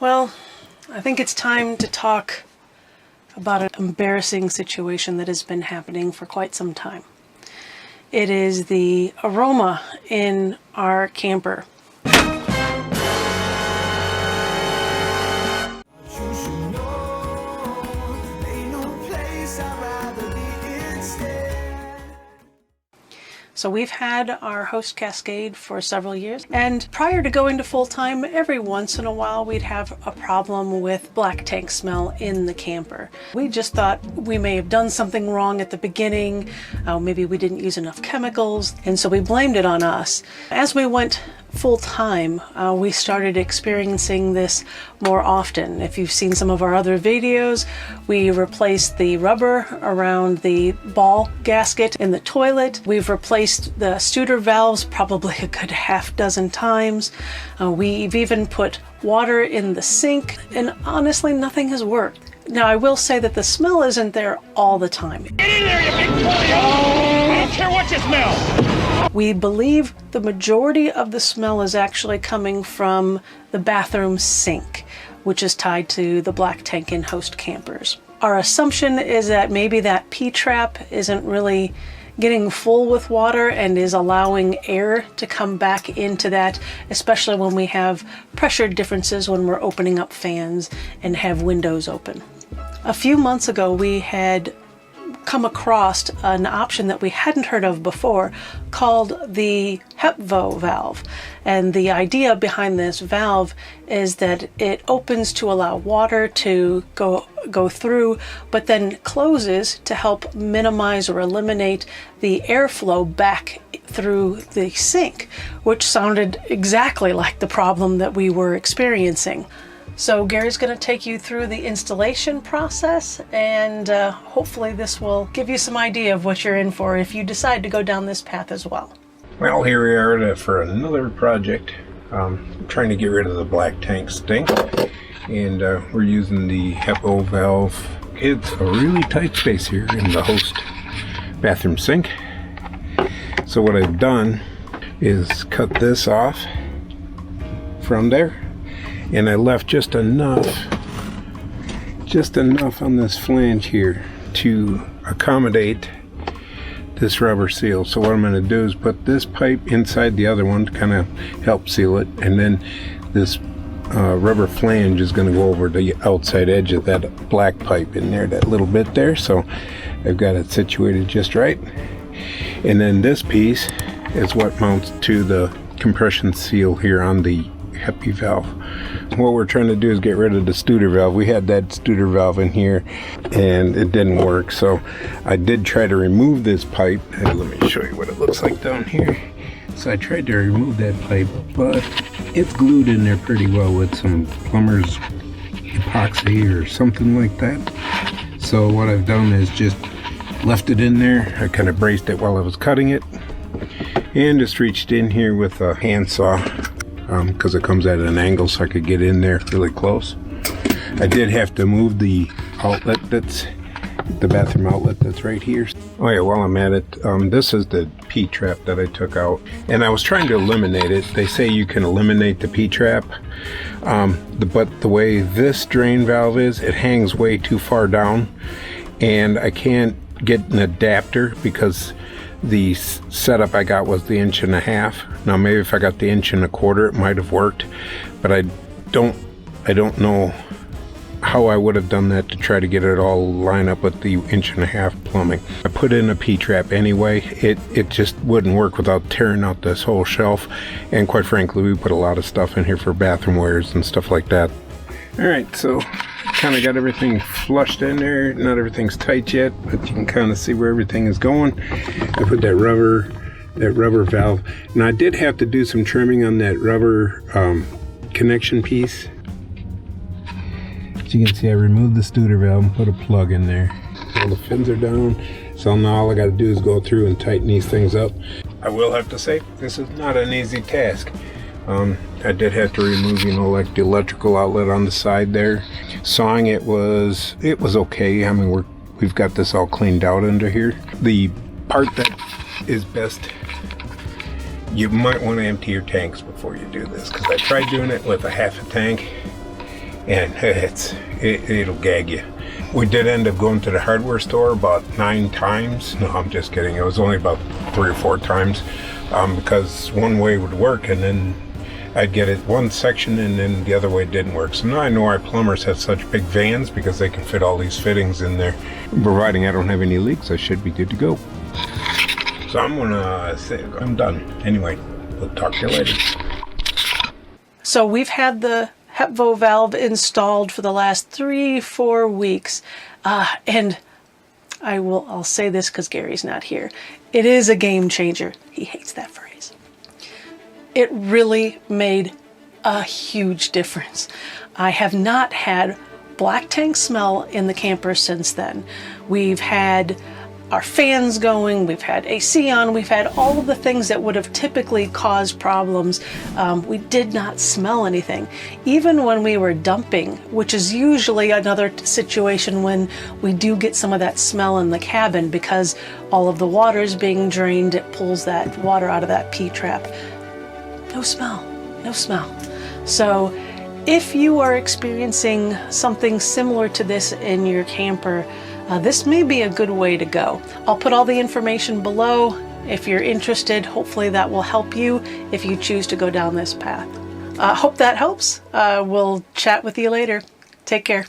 Well, I think it's time to talk about an embarrassing situation that has been happening for quite some time. It is the aroma in our camper. So we've had our host Cascade for several years, and prior to going to full-time, every once in a while we'd have a problem with black tank smell in the camper. We just thought we may have done something wrong at the beginning, maybe we didn't use enough chemicals, and so we blamed it on us. As we went full-time, we started experiencing this more often. If you've seen some of our other videos, we replaced the rubber around the ball gasket in the toilet. We've replaced the Studer valves probably a good half dozen times. We've even put water in the sink, and honestly, nothing has worked. Now, I will say that the smell isn't there all the time. Get in there, you big polio! I don't care what you smell! We believe the majority of the smell is actually coming from the bathroom sink, which is tied to the black tank in host campers. Our assumption is that maybe that P-trap isn't really getting full with water and is allowing air to come back into that, especially when we have pressure differences when we're opening up fans and have windows open. A few months ago, we had come across an option that we hadn't heard of before called the HepvO valve. And the idea behind this valve is that it opens to allow water to go through, but then closes to help minimize or eliminate the airflow back through the sink, which sounded exactly like the problem that we were experiencing. So Gary's going to take you through the installation process, and hopefully this will give you some idea of what you're in for if you decide to go down this path as well. Well, here we are for another project. Trying to get rid of the black tank stink, and we're using the HepvO valve. It's a really tight space here in the host bathroom sink. So what I've done is cut this off from there, and I left just enough on this flange here to accommodate this rubber seal. So what I'm going to do is put this pipe inside the other one to kind of help seal it, and then this rubber flange is going to go over the outside edge of that black pipe in there, that little bit there. So I've got it situated just right, and then this piece is what mounts to the compression seal here on the HepvO valve. What we're trying to do is get rid of the Studer valve. We had that Studer valve in here and it didn't work, so I did try to remove this pipe. Let me show you what it looks like down here. So I tried to remove that pipe, but it's glued in there pretty well with some plumber's epoxy or something like that. So what I've done is just left it in there. I kind of braced it while I was cutting it, and just reached in here with a handsaw, because it comes at an angle, so I could get in there really close. I did have to move the outlet, that's the bathroom outlet that's right here. Oh yeah, while I'm at it, this is the P-trap that I took out, and I was trying to eliminate it. They say you can eliminate the P-trap, but the way this drain valve is, it hangs way too far down, and I can't get an adapter because the setup I got was the 1.5 inches. Now maybe if I got the 1.25 inches, it might have worked, but I don't know how I would have done that to try to get it all line up with the 1.5 inch plumbing. I put in a P-trap anyway. It just wouldn't work without tearing out this whole shelf, and quite frankly, we put a lot of stuff in here for bathroom wares and stuff like that. All right, so kind of got everything flushed in there. Not everything's tight yet, but you can kind of see where everything is going. I put that rubber valve. Now I did have to do some trimming on that rubber connection piece. As you can see, I removed the Studer valve and put a plug in there. All the fins are down, so now all I got to do is go through and tighten these things up. I will have to say, this is not an easy task. I did have to remove, like the electrical outlet on the side there. Sawing it was okay. I mean, we've got this all cleaned out under here. The part that is best, you might want to empty your tanks before you do this, because I tried doing it with a half a tank, and it'll gag you. We did end up going to the hardware store about 9 times. No, I'm just kidding. It was only about 3 or 4 times, because one way would work and then I'd get it one section and then the other way didn't work. So now I know our plumbers have such big vans because they can fit all these fittings in there. Providing I don't have any leaks, I should be good to go. So I'm gonna say I'm done. Anyway, we'll talk to you later. So we've had the HepvO valve installed for the last 3-4 weeks, and I'll say this because Gary's not here. It is a game changer. He hates that phrase. It really made a huge difference. I have not had black tank smell in the camper since then. We've had our fans going, we've had AC on, we've had all of the things that would have typically caused problems. We did not smell anything. Even when we were dumping, which is usually another situation when we do get some of that smell in the cabin because all of the water is being drained, it pulls that water out of that P-trap. No smell, no smell. So if you are experiencing something similar to this in your camper, this may be a good way to go. I'll put all the information below. If you're interested, hopefully that will help you if you choose to go down this path. Hope that helps. We'll chat with you later. Take care.